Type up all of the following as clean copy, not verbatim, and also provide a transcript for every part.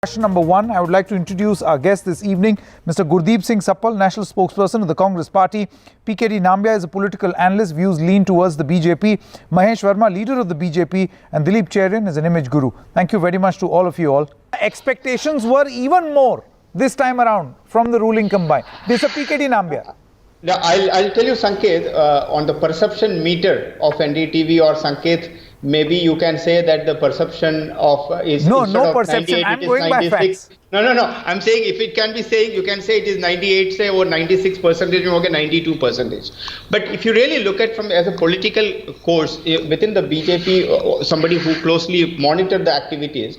Question number one, I would like to introduce our guest this evening, Mr. Gurdeep Singh Sappal, National Spokesperson of the Congress Party. PKD Nambia is a political analyst, views lean towards the BJP. Mahesh Verma, leader of the BJP, and Dilip Cherian is an image guru. Thank you very much to all of you all. Expectations were even more this time around from the ruling combine. This is PKD Nambia. Now, I'll tell you, Sanket, on the perception meter of NDTV or Sanket, maybe you can say that the perception of is no perception. I'm going by facts. No. I'm saying if it can be saying, you can say it is 98, say, or 96%, or 92%. But if you really look at from as a political course within the BJP, somebody who closely monitor the activities,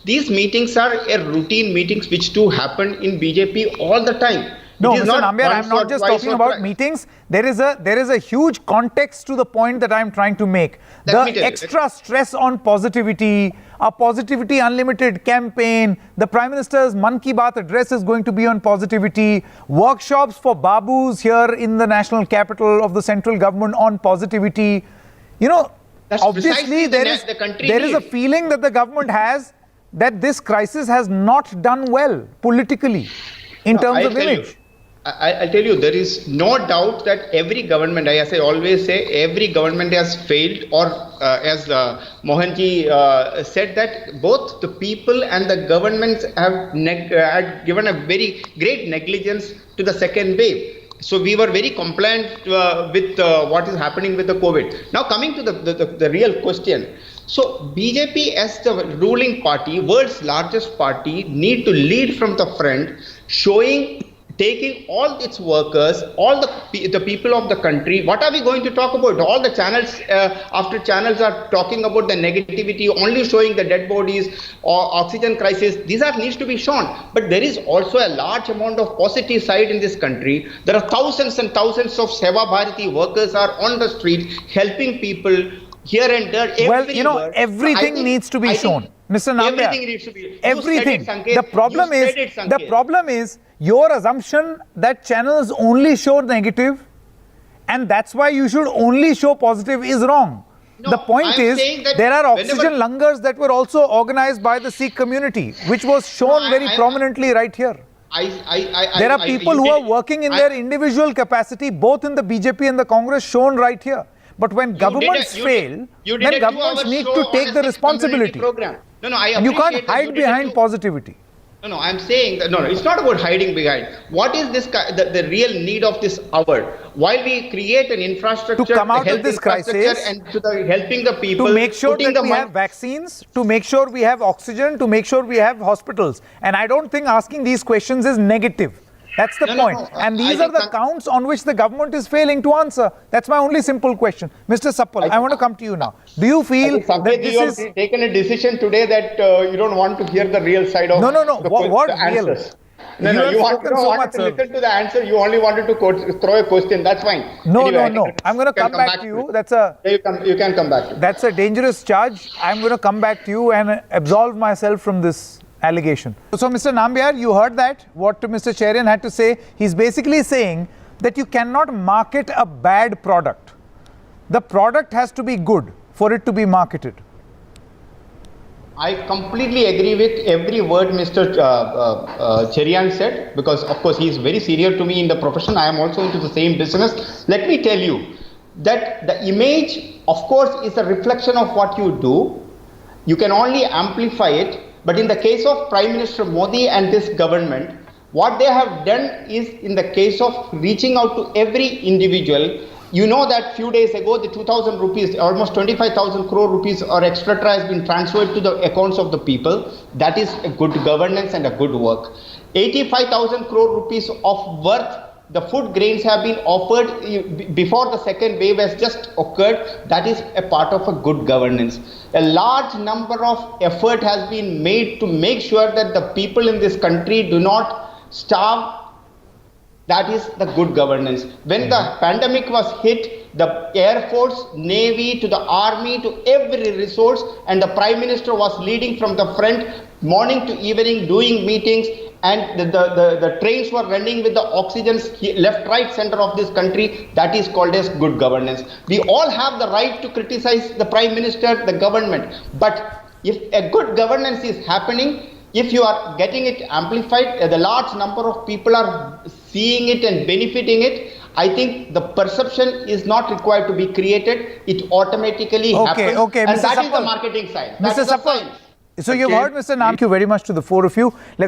these meetings are routine meetings which do happen in BJP all the time. No, Mr. Nambiar, I'm not just talking about meetings. There is a huge context to the point that I'm trying to make. The extra stress on positivity, a Positivity Unlimited campaign, the Prime Minister's Mann Ki Baat address is going to be on positivity, workshops for babus here in the national capital of the central government on positivity. You know, that's obviously there is a feeling that the government has that this crisis has not done well politically in terms of image. I'll tell you, there is no doubt that every government, as I always say, every government has failed, or as Mohanji said, that both the people and the governments have given a very great negligence to the second wave. So we were very compliant with what is happening with the COVID. Now coming to the real question. So BJP as the ruling party, world's largest party, need to lead from the front, taking all its workers, all the people of the country. What are we going to talk about? All the channels after channels are talking about the negativity, only showing the dead bodies or oxygen crisis. These needs to be shown. But there is also a large amount of positive side in this country. There are thousands and thousands of Seva Bharati workers are on the street helping people here and there. Well, you know, everything needs to be shown. Mr. Nambiar, everything needs to be. Everything. The problem is your assumption that channels only show negative and that's why you should only show positive is wrong. No, the point is there are oxygen lungers that were also organized by the Sikh community, which was shown very prominently right here. There are people who are working in their individual capacity, both in the BJP and the Congress, shown right here. But when governments fail, then governments need to take the responsibility. And you can't hide behind positivity. No, I'm saying that, no, it's not about hiding behind. What is this, the real need of this hour? While we create an infrastructure to come out of this crisis and to helping the people, to make sure that we have vaccines, to make sure we have oxygen, to make sure we have hospitals. And I don't think asking these questions is negative. That's the point. And these are the counts on which the government is failing to answer. That's my only simple question. Mr. Sappal, I want to come to you now. Do you feel that this is... taken a decision today that you don't want to hear the real side of No. What real? No, you want to listen to the answer. You only wanted to throw a question. That's fine. No. I'm going to come back to you. You can come back to That's a dangerous charge. I'm going to come back to you and absolve myself from this allegation. So, Mr. Nambiar, you heard that, what Mr. Cherian had to say. He's basically saying that you cannot market a bad product. The product has to be good for it to be marketed. I completely agree with every word Mr. Cherian said, because of course he is very senior to me in the profession. I am also into the same business. Let me tell you that the image, of course, is a reflection of what you do. You can only amplify it. But in the case of Prime Minister Modi and this government, what they have done is, in the case of reaching out to every individual, you know that few days ago, the 2,000 rupees, almost 25,000 crore rupees or extra has been transferred to the accounts of the people. That is a good governance and a good work. 85,000 crore rupees of worth, the food grains have been offered before the second wave has just occurred. That is a part of a good governance. A large number of effort has been made to make sure that the people in this country do not starve. That is the good governance. When the pandemic was hit, the Air Force, Navy, to the Army, to every resource, and the Prime Minister was leading from the front, morning to evening, doing meetings, and the trains were running with the oxygen left, right, center of this country. That is called as good governance. We all have the right to criticize the Prime Minister, the government, but if a good governance is happening, if you are getting it amplified, the large number of people are seeing it and benefiting it, I think the perception is not required to be created. It automatically happens. Okay, And Mr. that is Suppal. the marketing side. Mr. Suppal, so you've heard Mr. Nam. Thank you very much to the four of you. Let's